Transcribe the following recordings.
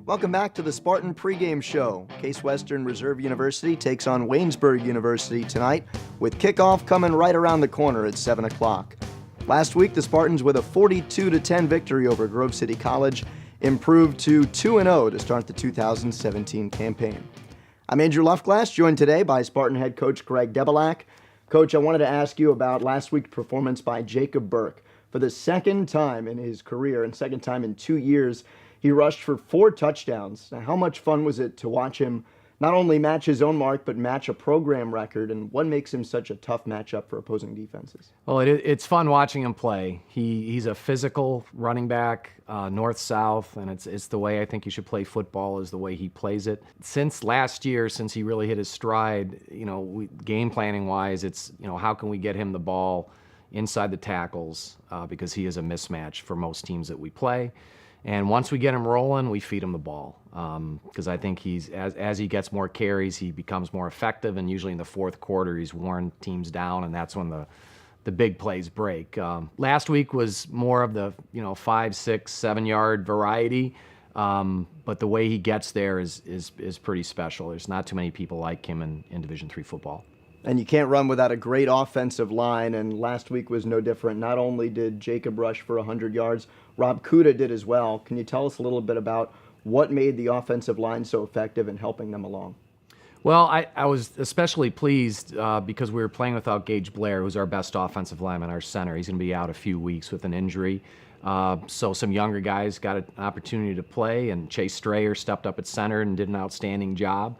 Welcome back to the Spartan pregame show. Case Western Reserve University takes on Waynesburg University tonight, with kickoff coming right around the corner at 7 o'clock. Last week, the Spartans, with a 42-10 victory over Grove City College, improved to 2-0 to start the 2017 campaign. I'm Andrew Luftglass, joined today by Spartan head coach Greg Debeljak. Coach, I wanted to ask you about last week's performance by Jacob Burke. For the second time in his career and second time in 2 years, he rushed for 4 touchdowns. Now, how much fun was it to watch him not only match his own mark, but match a program record? And what makes him such a tough matchup for opposing defenses? Well, it's fun watching him play. He's a physical running back, north-south, and it's the way I think you should play football, is the way he plays it. Since last year, since he really hit his stride, game planning-wise, it's, how can we get him the ball inside the tackles, because he is a mismatch for most teams that we play. And once we get him rolling, we feed him the ball, because I think as he gets more carries, he becomes more effective, and usually in the fourth quarter, he's worn teams down, and that's when the big plays break. Last week was more of the 5, 6, 7 yard variety, but the way he gets there is pretty special. There's not too many people like him in Division III football. And you can't run without a great offensive line, and last week was no different. Not only did Jacob rush for 100 yards, Rob Kuda did as well. Can you tell us a little bit about what made the offensive line so effective in helping them along? Well, I was especially pleased because we were playing without Gage Blair, who's our best offensive lineman, our center. He's going to be out a few weeks with an injury. So some younger guys got an opportunity to play, and Chase Strayer stepped up at center and did an outstanding job.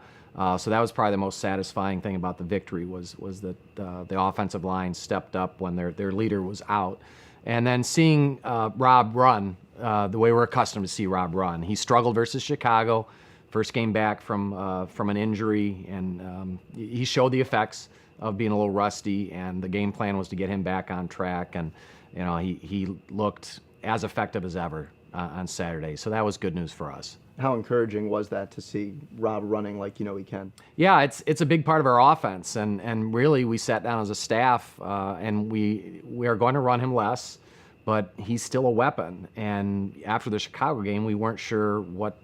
So that was probably the most satisfying thing about the victory was that the offensive line stepped up when their leader was out. And then seeing Rob run the way we're accustomed to see Rob run. He struggled versus Chicago, first game back from an injury, and he showed the effects of being a little rusty, and the game plan was to get him back on track, and he looked as effective as ever on Saturday. So that was good news for us. How encouraging was that to see Rob running like he can? Yeah, it's a big part of our offense, and really we sat down as a staff and we are going to run him less, but he's still a weapon. And after the Chicago game, we weren't sure what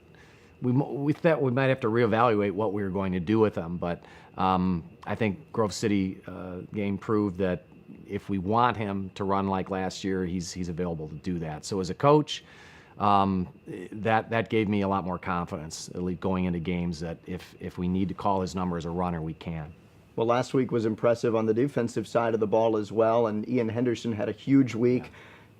we thought we might have to reevaluate what we were going to do with him. But I think Grove City game proved that if we want him to run like last year, he's available to do that. So as a coach, that gave me a lot more confidence, at least going into games, that if we need to call his number as a runner, we can. Well, last week was impressive on the defensive side of the ball as well, and Ian Henderson had a huge week.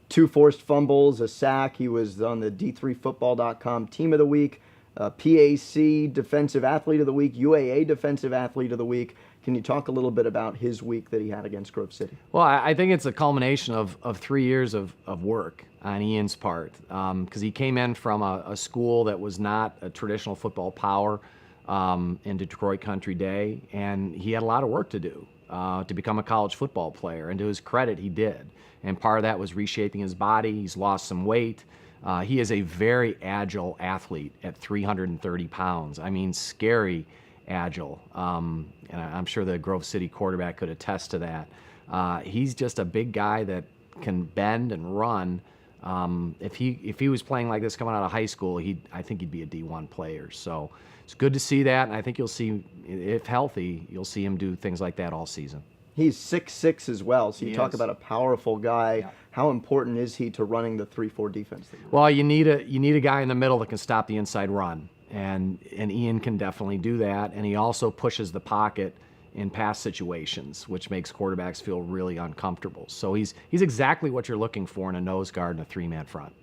2 forced fumbles, a sack. He was on the D3Football.com Team of the Week, PAC Defensive Athlete of the Week, UAA Defensive Athlete of the Week. Can you talk a little bit about his week that he had against Grove City? Well, I think it's a culmination of 3 years of work on Ian's part, because he came in from a school that was not a traditional football power in Detroit Country Day, and he had a lot of work to do to become a college football player, and to his credit, he did. And part of that was reshaping his body. He's lost some weight. He is a very agile athlete at 330 pounds. I mean, scary agile. And I'm sure the Grove City quarterback could attest to that. He's just a big guy that can bend and run. If he was playing like this coming out of high school, I think he'd be a D1 player. So it's good to see that, and I think you'll see, if healthy, you'll see him do things like that all season. He's 6'6" as well, so you talk is. about a powerful guy. Yeah. How important is he to running the 3-4 defense? Well, you need a guy in the middle that can stop the inside run, and Ian can definitely do that. And he also pushes the pocket in pass situations, which makes quarterbacks feel really uncomfortable. So he's exactly what you're looking for in a nose guard and a 3-man front.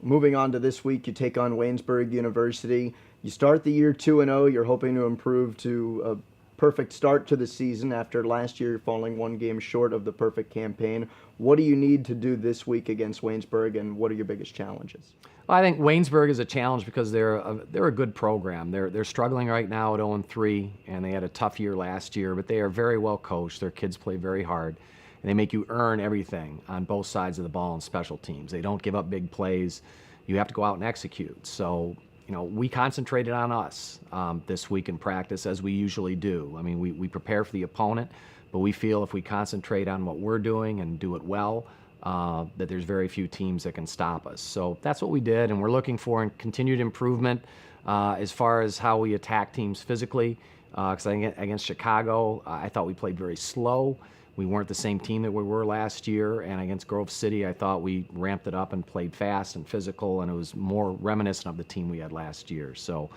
Moving on to this week, you take on Waynesburg University. You start the year 2-0. You're hoping to improve to a perfect start to the season after last year falling 1 game short of the perfect campaign. What do you need to do this week against Waynesburg, and what are your biggest challenges? Well, I think Waynesburg is a challenge because they're a good program. They're struggling right now at 0-3, and they had a tough year last year, but they are very well coached. Their kids play very hard, and they make you earn everything on both sides of the ball and special teams. They don't give up big plays. You have to go out and execute. So, we concentrated on us this week in practice, as we usually do. I mean, we prepare for the opponent, but we feel if we concentrate on what we're doing and do it well, that there's very few teams that can stop us. So that's what we did, and we're looking for continued improvement as far as how we attack teams physically. Because against Chicago, I thought we played very slow. We weren't the same team that we were last year. And against Grove City, I thought we ramped it up and played fast and physical, and it was more reminiscent of the team we had last year. So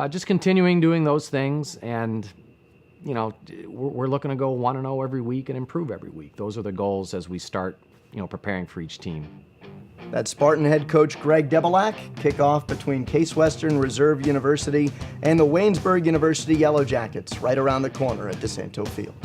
just continuing doing those things, and we're looking to go 1-0 every week and improve every week. Those are the goals as we start preparing for each team. That's Spartan head coach Greg Debeljak. Kickoff between Case Western Reserve University and the Waynesburg University Yellow Jackets right around the corner at DeSanto Field.